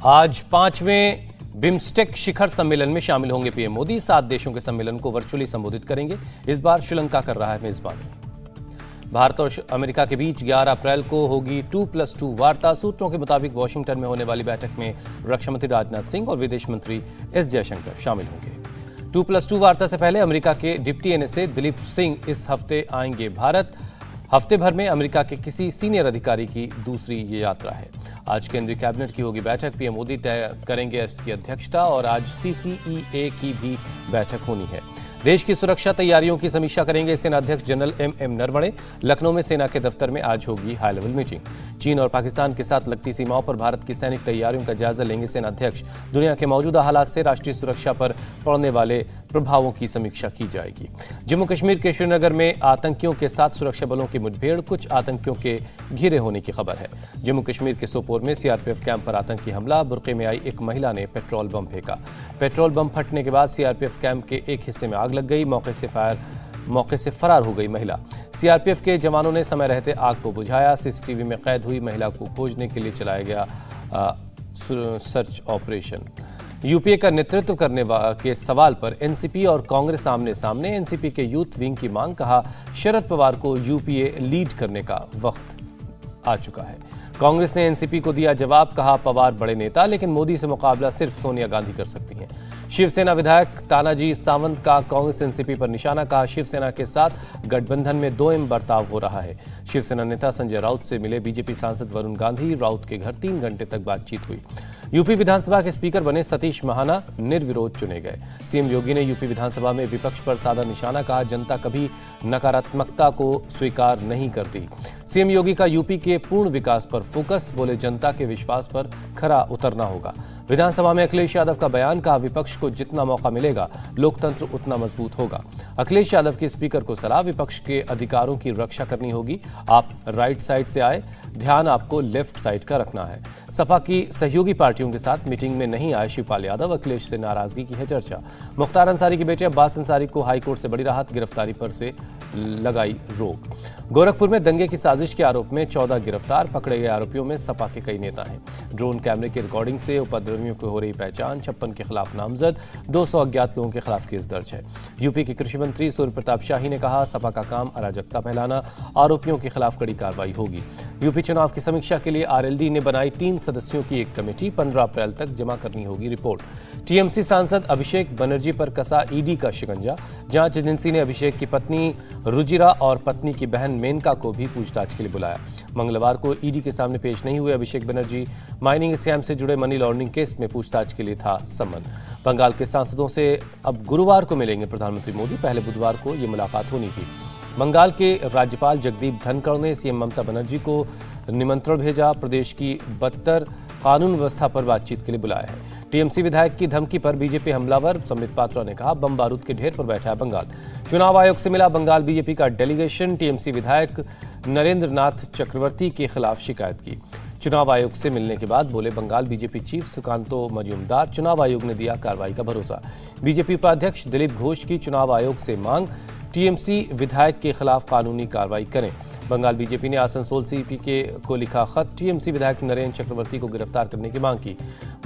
आज 5वें बिम्स्टेक शिखर सम्मेलन में शामिल होंगे पीएम मोदी। 7 देशों के सम्मेलन को वर्चुअली संबोधित करेंगे। इस बार श्रीलंका कर रहा है मेजबानी। भारत और अमेरिका के बीच 11 अप्रैल को होगी 2+2 वार्ता। सूत्रों के मुताबिक वॉशिंगटन में होने वाली बैठक में रक्षा मंत्री राजनाथ सिंह और विदेश मंत्री एस जयशंकर शामिल होंगे। 2+2 वार्ता से पहले अमेरिका के डिप्टी एनएसए दिलीप सिंह इस हफ्ते आएंगे भारत। हफ्ते भर में अमेरिका के किसी सीनियर अधिकारी की दूसरी ये यात्रा है। आज केंद्रीय कैबिनेट की होगी बैठक। पीएम मोदी तय करेंगे इसकी अध्यक्षता और आज सीसीईए की भी बैठक होनी है। देश की सुरक्षा तैयारियों की समीक्षा करेंगे सेना अध्यक्ष जनरल एम नरवणे। लखनऊ में सेना के दफ्तर में आज होगी हाई लेवल मीटिंग। चीन और पाकिस्तान के साथ लगती सीमाओं पर भारत की सैनिक तैयारियों का जायजा लेंगे सेना अध्यक्ष। दुनिया के मौजूदा हालात से राष्ट्रीय सुरक्षा पर पड़ने वाले प्रभावों की समीक्षा की जाएगी। जम्मू कश्मीर के श्रीनगर में आतंकियों के साथ सुरक्षा बलों की मुठभेड़। कुछ आतंकियों के घिरे होने की खबर है। जम्मू कश्मीर के सोपोर में सीआरपीएफ कैंप पर आतंकी हमला। बुर्के में आई एक महिला ने पेट्रोल बम फेंका। पेट्रोल बम फटने के बाद सीआरपीएफ कैंप के एक हिस्से में आग लग गई। मौके से फरार हो गई महिला। सीआरपीएफ के जवानों ने समय रहते आग को बुझाया। सीसीटीवी में कैद हुई महिला को खोजने के लिए चलाया गया सर्च ऑपरेशन। यूपीए का नेतृत्व करने के सवाल पर एनसीपी और कांग्रेस आमने सामने। एनसीपी के यूथ विंग की मांग, कहा शरद पवार को यूपीए लीड करने का वक्त आ चुका है। कांग्रेस ने एनसीपी को दिया जवाब, कहा पवार बड़े नेता लेकिन मोदी से मुकाबला सिर्फ सोनिया गांधी कर सकती हैं। शिवसेना विधायक तानाजी सावंत का कांग्रेस एनसीपी पर निशाना, कहा शिवसेना के साथ गठबंधन में 2M बर्ताव हो रहा है। शिवसेना नेता संजय राउत से मिले बीजेपी सांसद वरुण गांधी। राउत के घर 3 घंटे तक बातचीत हुई। यूपी विधानसभा के स्पीकर बने सतीश महाना निर्विरोध चुने गए। सीएम योगी ने यूपी विधानसभा में विपक्ष पर साधा निशाना, कहा जनता कभी नकारात्मकता को स्वीकार नहीं करती। सीएम योगी का यूपी के पूर्ण विकास पर फोकस, बोले जनता के विश्वास पर खरा उतरना होगा। विधानसभा में अखिलेश यादव का बयान, कहा विपक्ष को जितना मौका मिलेगा लोकतंत्र उतना मजबूत होगा। अखिलेश यादव के स्पीकर को सलाह, विपक्ष के अधिकारों की रक्षा करनी होगी। आप राइट साइड से आए, ध्यान आपको लेफ्ट साइड का रखना है। सपा की सहयोगी पार्टियों के साथ मीटिंग में नहीं आए शिवपाल यादव। अखिलेश से नाराजगी की है चर्चा। मुख्तार अंसारी के बेटे अब्बास अंसारी को हाईकोर्ट से बड़ी राहत, गिरफ्तारी पर से लगाई रोक। गोरखपुर में दंगे की साजिश के आरोप में 14 गिरफ्तार। पकड़े गए आरोपियों में सपा के कई नेता हैं। ड्रोन कैमरे की रिकॉर्डिंग से उपद्रवियों को हो रही पहचान। 56 के खिलाफ नामजद, 200 अज्ञात लोगों के खिलाफ केस दर्ज है। यूपी के कृषि मंत्री सूर्य प्रताप शाही ने कहा सपा का काम अराजकता फैलाना, आरोपियों के खिलाफ कड़ी कार्रवाई होगी। यूपी चुनाव की समीक्षा के लिए आरएलडी ने बनाई 3 सदस्यों की एक कमेटी। 15 अप्रैल तक जमा करनी होगी रिपोर्ट। टीएमसी सांसद अभिषेक बनर्जी पर कसा ईडी का शिकंजा। जांच एजेंसी ने अभिषेक की पत्नी रुजिरा और पत्नी की बहन मेनका को भी पूछताछ के लिए बुलाया। मंगलवार को ईडी के सामने पेश नहीं हुए अभिषेक बनर्जी। माइनिंग स्कैम से जुड़े मनी लॉन्ड्रिंग केस में पूछताछ के लिए था सम्मन। बंगाल के सांसदों से अब गुरुवार को मिलेंगे प्रधानमंत्री मोदी। पहले बुधवार को ये मुलाकात होनी थी। बंगाल के राज्यपाल जगदीप धनखड़ ने सीएम ममता बनर्जी को निमंत्रण भेजा। प्रदेश की बदतर कानून व्यवस्था पर बातचीत के लिए बुलाया है। टीएमसी विधायक की धमकी पर बीजेपी हमलावर। संबित पात्रा ने कहा बम बारूद के ढेर पर बैठा है बंगाल। चुनाव आयोग से मिला बंगाल बीजेपी का डेलीगेशन। टीएमसी विधायक नरेंद्र नाथ चक्रवर्ती के खिलाफ शिकायत की। चुनाव आयोग से मिलने के बाद बोले बंगाल बीजेपी चीफ सुकांतो मजूमदार। चुनाव आयोग ने दिया कार्रवाई का भरोसा। बीजेपी उपाध्यक्ष दिलीप घोष की चुनाव आयोग से मांग, टीएमसी विधायक के खिलाफ कानूनी कार्रवाई करें। बंगाल बीजेपी ने आसनसोल सीपी को लिखा खत। टीएमसी विधायक नरेंद्र चक्रवर्ती को गिरफ्तार करने की मांग की।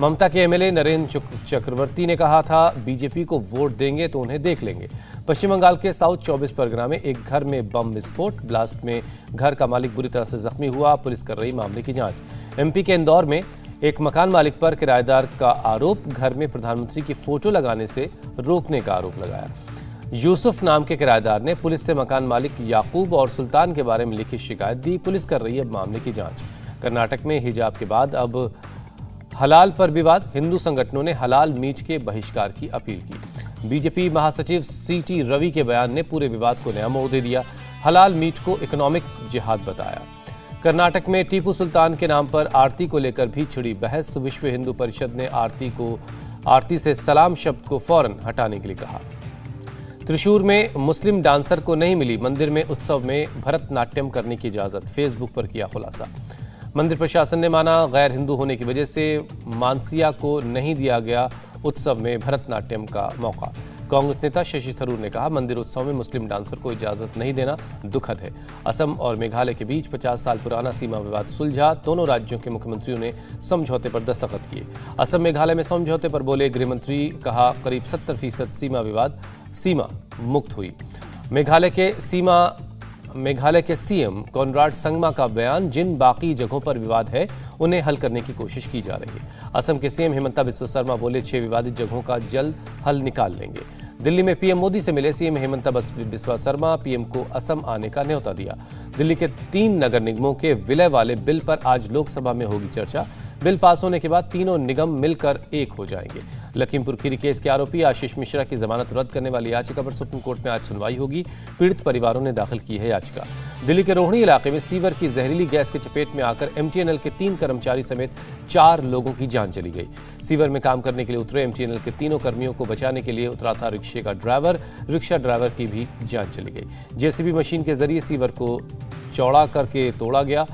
ममता के एमएलए नरेंद्र चक्रवर्ती ने कहा था बीजेपी को वोट देंगे तो उन्हें देख लेंगे। पश्चिम बंगाल के साउथ 24 परगना में एक घर में बम विस्फोट। ब्लास्ट में घर का मालिक बुरी तरह से जख्मी हुआ। पुलिस कर रही मामले की जांच। एमपी के इंदौर में एक मकान मालिक पर किराएदार का आरोप, घर में प्रधानमंत्री की फोटो लगाने से रोकने का आरोप लगाया। यूसुफ नाम के किराएदार ने पुलिस से मकान मालिक याकूब और सुल्तान के बारे में लिखी शिकायत दी। पुलिस कर रही है मामले की जांच। कर्नाटक में हिजाब के बाद अब हलाल पर विवाद। हिंदू संगठनों ने हलाल मीट के बहिष्कार की अपील की। बीजेपी महासचिव सीटी रवि के बयान ने पूरे विवाद को नया मोड़ दे दिया। हलाल मीट को इकोनॉमिक जिहाद बताया। कर्नाटक में टीपू सुल्तान के नाम पर आरती को लेकर भी छिड़ी बहस। विश्व हिंदू परिषद ने आरती से सलाम शब्द को फौरन हटाने के लिए कहा। त्रिशूर में मुस्लिम डांसर को नहीं मिली मंदिर में उत्सव में भरतनाट्यम करने की इजाजत। फेसबुक पर किया खुलासा। मंदिर प्रशासन ने माना गैर हिंदू होने की वजह से मानसिया को नहीं दिया गया उत्सव में भरतनाट्यम का मौका। कांग्रेस नेता शशि थरूर ने कहा, मंदिर उत्सव में मुस्लिम डांसर को इजाजत नहीं देना दुखद है। असम और मेघालय के बीच 50 साल पुराना सीमा विवाद सुलझा, दोनों राज्यों के मुख्यमंत्रियों ने समझौते पर दस्तखत किए। असम मेघालय में समझौते पर बोले गृहमंत्री, कहा करीब 70% सीमा मुक्त हुई। मेघालय के सीएम कॉनराड संगमा का बयान, जिन बाकी जगहों पर विवाद है उन्हें हल करने की कोशिश की जा रही है। असम के सीएम हिमंता बिस्वा शर्मा बोले 6 विवादित जगहों का जल्द हल निकाल लेंगे। दिल्ली में पीएम मोदी से मिले सीएम हिमंता बिस्वा शर्मा, पीएम को असम आने का न्योता दिया। दिल्ली के 3 नगर निगमों के विलय वाले बिल पर आज लोकसभा में होगी चर्चा। बिल पास होने के बाद तीनों निगम मिलकर एक हो जाएंगे। लखीमपुर खीरी केस के आरोपी आशीष मिश्रा की जमानत रद्द करने वाली याचिका पर सुप्रीम कोर्ट में आज सुनवाई होगी। पीड़ित परिवारों ने दाखिल की है याचिका। दिल्ली के रोहिणी इलाके में सीवर की जहरीली गैस की चपेट में आकर एमटीएनएल के 3 कर्मचारी समेत 4 लोगों की जान चली गई। सीवर में काम करने के लिए उतरे एमटीएनएल के तीनों कर्मियों को बचाने के लिए उतरा था रिक्शे का ड्राइवर। रिक्शा ड्राइवर की भी जान चली गई। जेसीबी मशीन के जरिए सीवर को चौड़ा करके तोड़ा गया।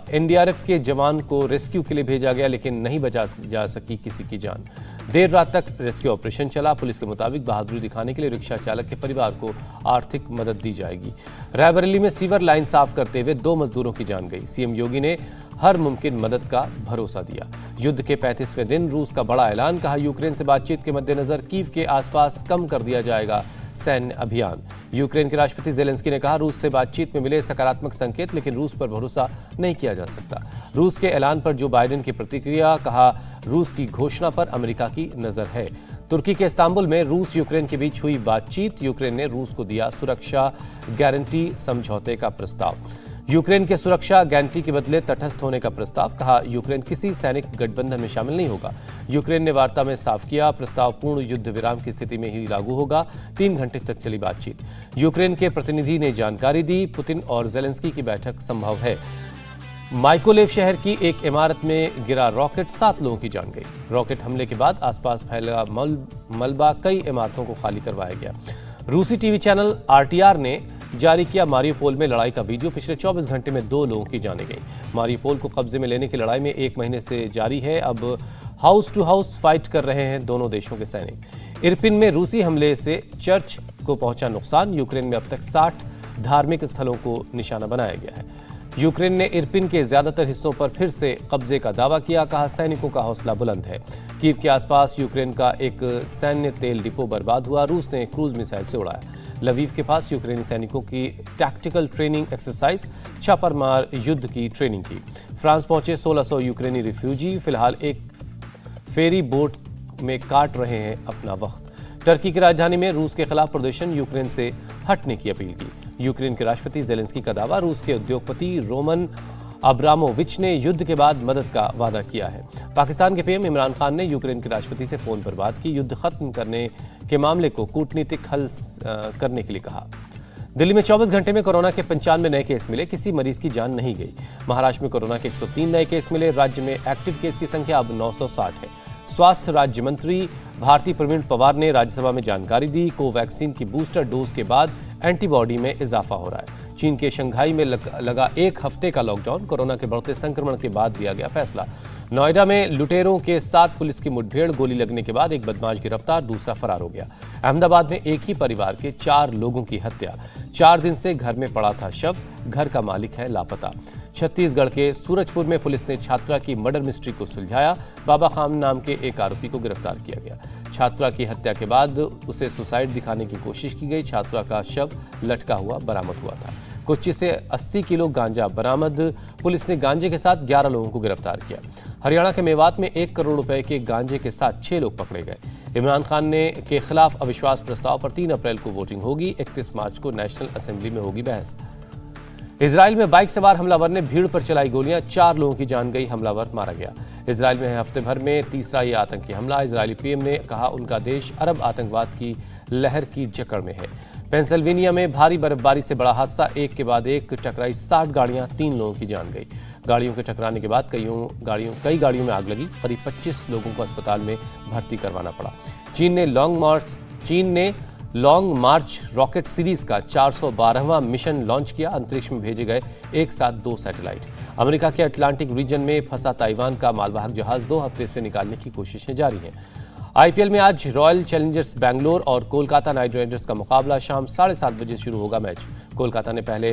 एनडीआरएफ के जवान को रेस्क्यू के लिए भेजा गया, लेकिन नहीं बचा जा सकी किसी की जान। देर रात तक रेस्क्यू ऑपरेशन चला। पुलिस के मुताबिक बहादुरी दिखाने के लिए रिक्शा चालक के परिवार को आर्थिक मदद दी जाएगी। रायबरेली में सीवर लाइन साफ करते हुए 2 मजदूरों की जान गई। सीएम योगी ने हर मुमकिन मदद का भरोसा दिया। युद्ध के 35वें दिन रूस का बड़ा ऐलान, कहा यूक्रेन से बातचीत के मद्देनजर कीव के आसपास कम कर दिया जाएगा सैन्य अभियान। यूक्रेन के राष्ट्रपति जेलेंस्की ने कहा, रूस से बातचीत में मिले सकारात्मक संकेत, लेकिन रूस पर भरोसा नहीं किया जा सकता। रूस के ऐलान पर जो बाइडेन की प्रतिक्रिया, कहा रूस की घोषणा पर अमेरिका की नजर है। तुर्की के इस्तांबुल में रूस यूक्रेन के बीच हुई बातचीत। यूक्रेन ने रूस को दिया सुरक्षा गारंटी समझौते का प्रस्ताव। यूक्रेन के सुरक्षा गारंटी के बदले तटस्थ होने का प्रस्ताव, कहा यूक्रेन किसी सैनिक गठबंधन में शामिल नहीं होगा। यूक्रेन ने वार्ता में साफ किया, प्रस्ताव पूर्ण युद्ध विराम की स्थिति में ही लागू होगा। 3 घंटे तक चली बातचीत। यूक्रेन के प्रतिनिधि ने जानकारी दी, पुतिन और जेलेंस्की की बैठक संभव है। माइकोलेव शहर की एक इमारत में गिरा रॉकेट, 7 लोगों की जान गई। रॉकेट हमले के बाद आसपास फैला मलबा, कई इमारतों को खाली करवाया गया। रूसी टीवी चैनल आरटीआर ने जारी किया मारियोपोल में लड़ाई का वीडियो। पिछले 24 घंटे में 2 लोगों की जानें गई। मारियोपोल को कब्जे में लेने की लड़ाई में 1 महीने से जारी है। अब हाउस टू हाउस फाइट कर रहे हैं दोनों देशों के सैनिक। इरपिन में रूसी हमले से चर्च को पहुंचा नुकसान। यूक्रेन में अब तक 60 धार्मिक स्थलों को निशाना बनाया गया है। यूक्रेन ने इरपिन के ज्यादातर हिस्सों पर फिर से कब्जे का दावा किया, कहा सैनिकों का हौसला बुलंद है। कीव के आसपास यूक्रेन का एक सैन्य तेल डिपो बर्बाद हुआ, रूस ने क्रूज मिसाइल से उड़ाया। लवीव के पास यूक्रेनी सैनिकों की टैक्टिकल ट्रेनिंग एक्सरसाइज, छापामार युद्ध की ट्रेनिंग की। फ्रांस पहुंचे 1600 यूक्रेनी रिफ्यूजी, फिलहाल एक फेरी बोट में काट रहे हैं अपना वक्त। टर्की की राजधानी में रूस के खिलाफ प्रदर्शन, यूक्रेन से हटने की अपील की। यूक्रेन के राष्ट्रपति जेलेंस्की का दावा, रूस के उद्योगपति रोमन अब्रामोविच ने युद्ध के बाद मदद का वादा किया है। पाकिस्तान के पीएम इमरान खान ने यूक्रेन के राष्ट्रपति से फोन पर बात की, युद्ध खत्म करने के मामले को कूटनीतिक हल करने के लिए कहा। दिल्ली में 24 घंटे में कोरोना के 95 नए केस मिले, किसी मरीज की जान नहीं गई। महाराष्ट्र में कोरोना के 103 नए केस मिले। राज्य में एक्टिव केस की संख्या अब 960 है। स्वास्थ्य राज्य मंत्री भारती प्रवीण पवार ने राज्यसभा में जानकारी दी, कोवैक्सीन की बूस्टर डोज के बाद एंटीबॉडी में इजाफा हो रहा है। चीन के शंघाई में लगा 1 हफ्ते का लॉकडाउन, कोरोना के बढ़ते संक्रमण के बाद दिया गया फैसला। नोएडा में लुटेरों के साथ पुलिस की मुठभेड़, गोली लगने के बाद एक बदमाश गिरफ्तार, दूसरा फरार हो गया। अहमदाबाद में एक ही परिवार के 4 लोगों की हत्या, 4 दिन से घर में पड़ा था शव, घर का मालिक है लापता। छत्तीसगढ़ के सूरजपुर में पुलिस ने छात्रा की मर्डर मिस्ट्री को सुलझाया, बाबा खान नाम के एक आरोपी को गिरफ्तार किया गया। छात्रा की हत्या के बाद उसे सुसाइड दिखाने की कोशिश की गई, छात्रा का शव लटका हुआ बरामद हुआ था। कोच्चि से 80 किलो गांजा बरामद, पुलिस ने गांजे के साथ 11 लोगों को गिरफ्तार किया। हरियाणा के मेवात में 1 करोड़ रुपए के गांजे के साथ 6 लोग पकड़े गए। इमरान खान के खिलाफ अविश्वास प्रस्ताव पर 3 अप्रैल को वोटिंग होगी, 31 मार्च को नेशनल असेंबली में होगी बहस। इजराइल में बाइक सवार हमलावर ने भीड़ पर चलाई गोलियां, 4 लोगों की जान गई, हमलावर मारा गया। इजराइल में हफ्ते भर में तीसरा ये आतंकी हमला। इजरायली पीएम ने कहा उनका देश अरब आतंकवाद की लहर की जकड़ में है। पेंसिल्वेनिया में भारी बर्फबारी से बड़ा हादसा, एक के बाद एक टकराई 60 गाड़ियां, 3 लोगों की जान गई। गाड़ियों के टकराने के बाद कई गाड़ियों में आग लगी, करीब 25 लोगों को अस्पताल में भर्ती करवाना पड़ा। चीन ने लॉन्ग मार्च रॉकेट सीरीज का 412वां मिशन लॉन्च किया, अंतरिक्ष में भेजे गए एक साथ 2 सैटेलाइट। अमेरिका के अटलांटिक रीजन में फंसा ताइवान का मालवाहक जहाज 2 हफ्ते से निकालने की कोशिशें जारी हैं। आईपीएल में आज रॉयल चैलेंजर्स बैंगलोर और कोलकाता नाइट राइडर्स का मुकाबला शाम 7:30 बजे शुरू होगा। मैच कोलकाता ने पहले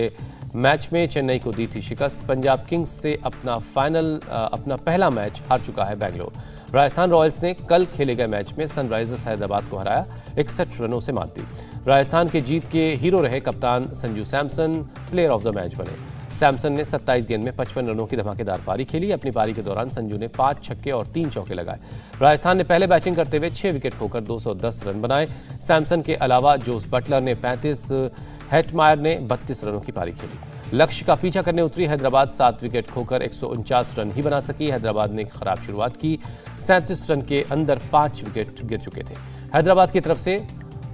मैच में चेन्नई को दी थी शिकस्त। पंजाब किंग्स से अपना पहला मैच हार चुका है बैंगलोर। राजस्थान रॉयल्स ने कल खेले गए मैच में सनराइजर्स हैदराबाद को हराया, 61 रनों से मात दी। राजस्थान के जीत के हीरो रहे कप्तान Sanju Samson, player of the match बने। सैमसन ने 27 गेंद में 55 रनों की धमाकेदार पारी खेली। अपनी पारी के दौरान संजू ने 5 छक्के और 3 चौके लगाए। राजस्थान ने पहले बैटिंग करते हुए 6 विकेट खोकर 210 रन बनाए। सैमसन के अलावा जोस बटलर ने 35, हेटमायर ने 32 रनों की पारी खेली। लक्ष्य का पीछा करने उतरी हैदराबाद 7 विकेट खोकर 149 रन ही बना सकी। हैदराबाद ने खराब शुरुआत की, 37 रन के अंदर 5 विकेट गिर चुके थे। हैदराबाद की तरफ से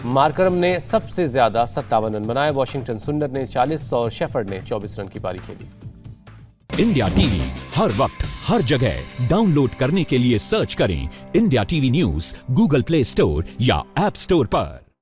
मार्करम ने सबसे ज्यादा 57 रन बनाए। वॉशिंगटन सुंदर ने 40 और शेफर्ड ने 24 रन की पारी खेली। इंडिया टीवी हर वक्त हर जगह डाउनलोड करने के लिए सर्च करें India TV news Google play store या ऐप स्टोर पर।